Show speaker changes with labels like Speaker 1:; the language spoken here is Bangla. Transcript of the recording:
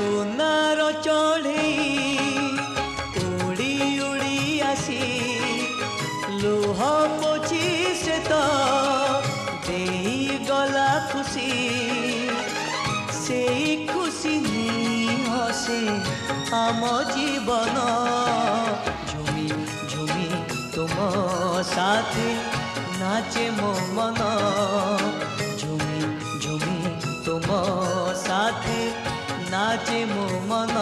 Speaker 1: সোনার চড়েই উড়ি উড়ি আসি লুহ পোছি সে তো দেই গলা খুশি সেই খুশি নেই হসে আম জীবন ঝুমি ঝুমি তুম সাথে নাচে মো মন ঝুমি ঝুমি তুম সাথে নাচে মো মন